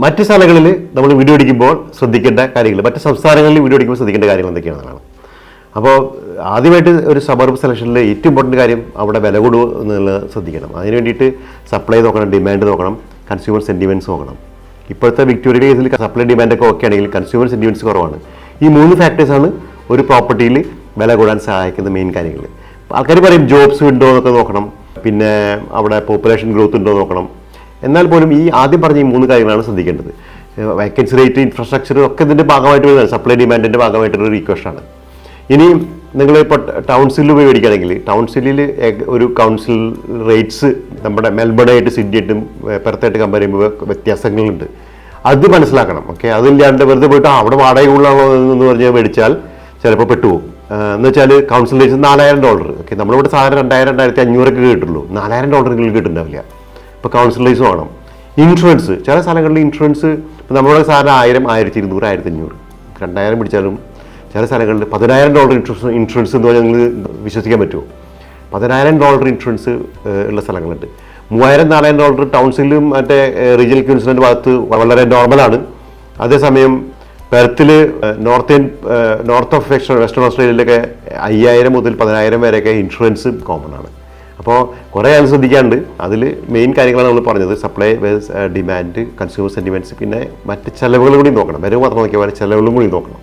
മറ്റ് സ്ഥലങ്ങളിൽ നമ്മൾ വീഡിയോ എടുക്കുമ്പോൾ ശ്രദ്ധിക്കേണ്ട കാര്യങ്ങൾ, മറ്റ് സംസ്ഥാനങ്ങളിൽ വീഡിയോ എടുക്കുമ്പോൾ ശ്രദ്ധിക്കേണ്ട കാര്യങ്ങൾ എന്തൊക്കെയാണെന്നാണ്. അപ്പോൾ ആദ്യമായിട്ട് ഒരു സബർബ് സെലക്ഷനിൽ ഏറ്റവും ഇമ്പോർട്ടൻറ്റ് കാര്യം അവിടെ വില കൂടുക എന്നുള്ളത് ശ്രദ്ധിക്കണം. അതിന് വേണ്ടിയിട്ട് സപ്ലൈ നോക്കണം, ഡിമാൻഡ് നോക്കണം, കൺസ്യൂമർ സെൻറ്റിമെൻറ്റ്സ് നോക്കണം. ഇപ്പോഴത്തെ വിക്ടോറിയ കേസിൽ സപ്ലൈ ഡിമാൻഡൊക്കെ ഓക്കെ ആണെങ്കിൽ കൺസ്യൂമർ സെൻറ്റിമെൻറ്റ്സ് കുറവാണ്. ഈ 3 ഫാക്ടേഴ്സാണ് ഒരു പ്രോപ്പർട്ടിയിൽ വില കൂടാൻ സഹായിക്കുന്ന മെയിൻ കാര്യങ്ങൾ. ആൾക്കാർ പറയും ജോബ്സ് ഉണ്ടോ എന്നൊക്കെ നോക്കണം, പിന്നെ അവിടെ പോപ്പുലേഷൻ ഗ്രോത്ത് ഉണ്ടോ നോക്കണം. എന്നാൽ പോലും ഈ ആദ്യം പറഞ്ഞ ഈ 3 കാര്യങ്ങളാണ് ശ്രദ്ധിക്കേണ്ടത്. വേക്കൻസി റേറ്റ്, ഇൻഫ്രാസ്ട്രക്ചർ ഒക്കെ ഇതിൻ്റെ ഭാഗമായിട്ട് വരുന്നത്, സപ്ലൈ ഡിമാൻഡിൻ്റെ ഭാഗമായിട്ടുള്ളൊരു ഇക്വേഷനാണ്. ഇനി നിങ്ങളിപ്പോൾ ടൗൺസിൽ പോയി മേടിക്കുകയാണെങ്കിൽ ടൗൺസിലിൽ ഒരു കൗൺസിൽ റേറ്റ്സ് നമ്മുടെ മെൽബണായിട്ട് സിഡ്നിയായിട്ടും പെർത്തായിട്ട് കമ്പയർ ചെയ്യുമ്പോൾ വ്യത്യാസങ്ങളുണ്ട്. അത് മനസ്സിലാക്കണം. ഓക്കെ, അതില്ലാണ്ട് വെറുതെ പോയിട്ട് അവിടെ വാടക കൂടുതലാണോ എന്ന് പറഞ്ഞ് മേടിച്ചാൽ ചിലപ്പോൾ പെട്ടുപോകും. എന്ന് വെച്ചാൽ കൗൺസിൽ റേറ്റ്സ് $4000. ഓക്കെ, നമ്മളിവിടെ സാധാരണ 2000-2500 കിട്ടുള്ളൂ. $4000 കിട്ടുന്നുണ്ടാവില്ല. ഇപ്പോൾ കൗൺസിൽ റേറ്റ്സ് വേണം. ഇൻഷുറൻസ്, ചില സ്ഥലങ്ങളിൽ ഇൻഷുറൻസ് നമ്മളുടെ സാധാരണ 1000, 1200, 1500, 2000 പിടിച്ചാലും ചില സ്ഥലങ്ങളിൽ $10000 ഇൻഷുറൻസ് എന്ന് പറഞ്ഞാൽ നിങ്ങൾ വിശ്വസിക്കാൻ പറ്റുമോ? $10000 ഇൻഷുറൻസ് ഉള്ള സ്ഥലങ്ങളുണ്ട്. $3000-4000 ടൗൺസിലും മറ്റേ റീജിയണൽ ക്യൂൻസിലിൻ്റെ ഭാഗത്ത് വളരെ നോർമലാണ്. അതേസമയം പെർത്തിൽ നോർത്ത് ഓഫ് വെസ്റ്റേൺ ഓസ്ട്രേലിയയിലൊക്കെ 5000 മുതൽ 10000 വരെയൊക്കെ ഇൻഷുറൻസ് കോമൺ ആണ്. അപ്പോൾ കുറേ ആൾ ശ്രദ്ധിക്കാണ്ട്. അതിൽ മെയിൻ കാര്യങ്ങളാണ് നമ്മൾ പറഞ്ഞത്. Supply versus demand, consumer sentiments, പിന്നെ മറ്റ് ചിലവുകൾ കൂടി നോക്കണം. വരവ് മാത്രം നോക്കിയാൽ ചിലവുകളും കൂടി നോക്കണം.